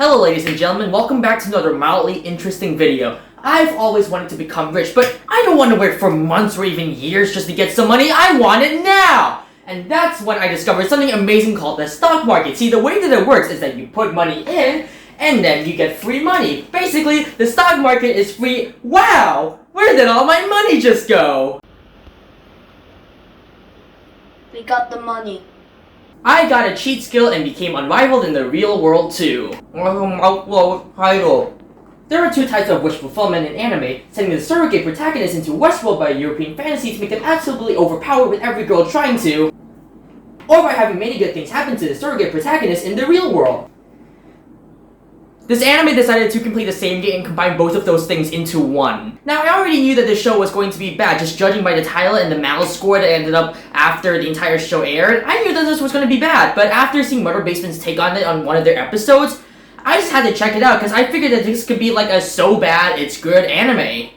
Hello ladies and gentlemen, welcome back to another mildly interesting video. I've always wanted to become rich, but I don't want to wait for months or even years just to get some money. I want it now! And that's when I discovered something amazing called the stock market. See, the way that it works is that you put money in, and then you get free money. Basically, the stock market is free. Wow! Where did all my money just go? We got the money. I got a cheat skill and became unrivaled in the real world too. There are two types of wish fulfillment in anime, sending the surrogate protagonist into Westworld by European fantasy to make them absolutely overpowered with every girl trying to, or by having many good things happen to the surrogate protagonist in the real world. This anime decided to complete the same game and combine both of those things into one. Now, I already knew that this show was going to be bad, just judging by the title and the malice score that ended up after the entire show aired. I knew that this was going to be bad, but after seeing Murder Basement's take on it on one of their episodes, I just had to check it out because I figured that this could be like a so bad it's good anime.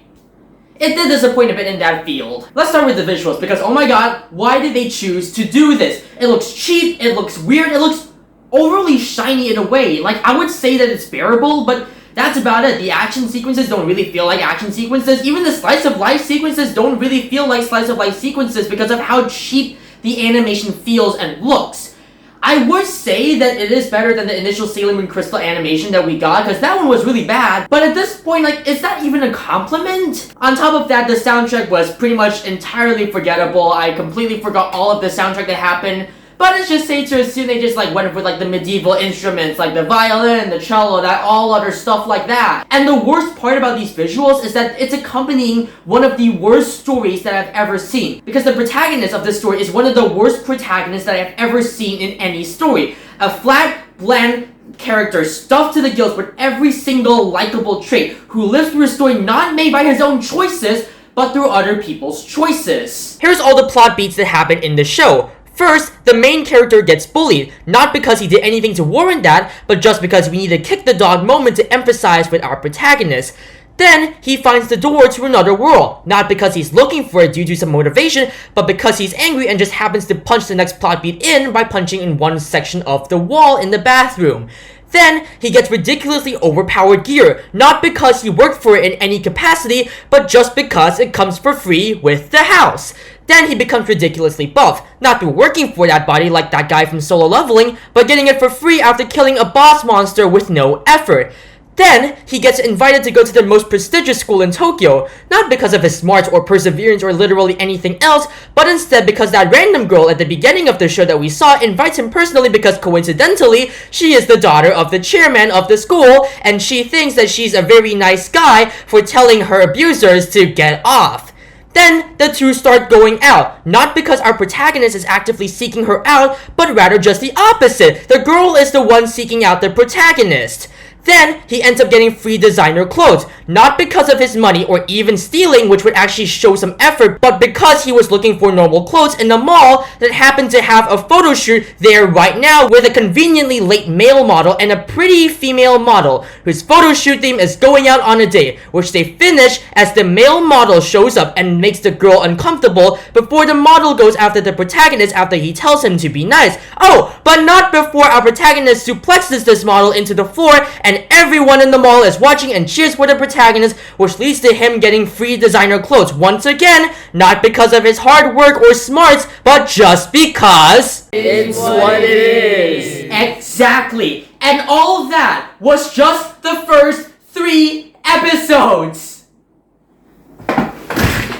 It did disappoint a bit in that field. Let's start with the visuals because oh my god, why did they choose to do this? It looks cheap, it looks weird, it looks overly shiny in a way. Like, I would say that it's bearable, but that's about it. The action sequences don't really feel like action sequences. Even the slice of life sequences don't really feel like slice of life sequences because of how cheap the animation feels and looks. I would say that it is better than the initial Sailor Moon Crystal animation that we got, because that one was really bad. But at this point, like, is that even a compliment? On top of that, the soundtrack was pretty much entirely forgettable. I completely forgot all of the soundtrack that happened. But it's just safe to assume they just like went with like the medieval instruments, like the violin, the cello, that all other stuff like that. And the worst part about these visuals is that it's accompanying one of the worst stories that I've ever seen. Because the protagonist of this story is one of the worst protagonists that I've ever seen in any story. A flat, bland character stuffed to the gills with every single likable trait, who lives through a story not made by his own choices, but through other people's choices. Here's all the plot beats that happen in the show. First, the main character gets bullied, not because he did anything to warrant that, but just because we need a kick the dog moment to emphasize with our protagonist. Then, he finds the door to another world, not because he's looking for it due to some motivation, but because he's angry and just happens to punch the next plot beat in by punching in one section of the wall in the bathroom. Then, he gets ridiculously overpowered gear, not because he worked for it in any capacity, but just because it comes for free with the house. Then he becomes ridiculously buff, not through working for that body like that guy from Solo Leveling, but getting it for free after killing a boss monster with no effort. Then, he gets invited to go to the most prestigious school in Tokyo, not because of his smarts or perseverance or literally anything else, but instead because that random girl at the beginning of the show that we saw invites him personally because coincidentally, she is the daughter of the chairman of the school, and she thinks that she's a very nice guy for telling her abusers to get off. Then, the two start going out, not because our protagonist is actively seeking her out, but rather just the opposite. The girl is the one seeking out the protagonist. Then, he ends up getting free designer clothes, not because of his money or even stealing, which would actually show some effort, but because he was looking for normal clothes in the mall that happened to have a photo shoot there right now with a conveniently late male model and a pretty female model, whose photo shoot theme is going out on a date, which they finish as the male model shows up and makes the girl uncomfortable before the model goes after the protagonist after he tells him to be nice. Oh, but not before our protagonist suplexes this model into the floor and everyone in the mall is watching and cheers for the protagonist, which leads to him getting free designer clothes once again, not because of his hard work or smarts, but just because it's what it is. Exactly. And all of that was just the first 3 episodes.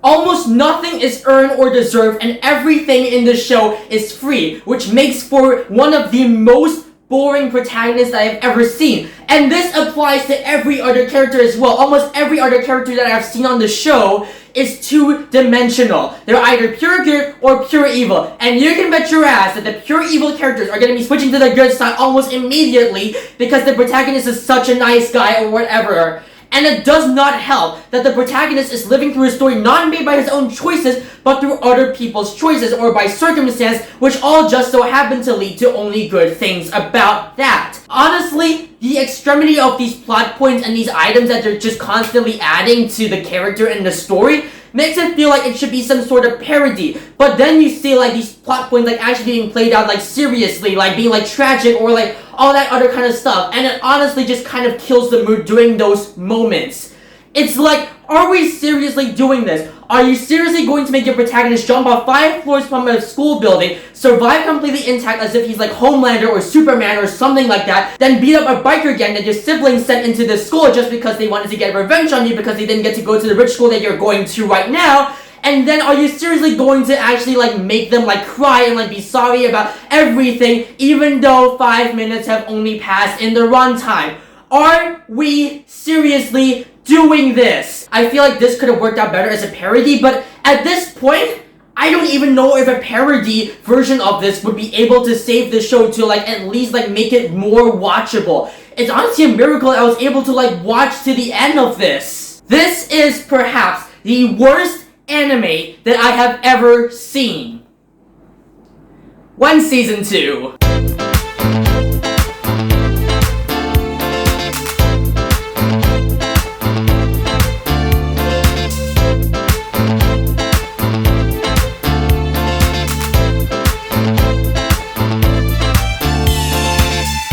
Almost nothing is earned or deserved, and everything in the show is free, which makes for one of the most boring protagonists I have ever seen. And this applies to every other character as well. Almost every other character that I've seen on the show is two-dimensional. They're either pure good or pure evil. And you can bet your ass that the pure evil characters are going to be switching to the good side almost immediately because the protagonist is such a nice guy or whatever. And it does not help that the protagonist is living through a story not made by his own choices, but through other people's choices or by circumstance, which all just so happen to lead to only good things about that. Honestly, the extremity of these plot points and these items that they're just constantly adding to the character and the story makes it feel like it should be some sort of parody. But then you see like these plot points like actually being played out like seriously, like being like tragic or like all that other kind of stuff, and it honestly just kind of kills the mood during those moments. It's like, are we seriously doing this? Are you seriously going to make your protagonist jump off 5 floors from a school building, survive completely intact as if he's like Homelander or Superman or something like that, then beat up a biker gang that your siblings sent into the school just because they wanted to get revenge on you because they didn't get to go to the rich school that you're going to right now? And then are you seriously going to actually like make them like cry and like be sorry about everything even though 5 minutes have only passed in the runtime? Are we seriously doing this? I feel like this could have worked out better as a parody, but at this point, I don't even know if a parody version of this would be able to save the show to like at least like make it more watchable. It's honestly a miracle I was able to like watch to the end of this. This is perhaps the worst anime that I have ever seen. When season 2.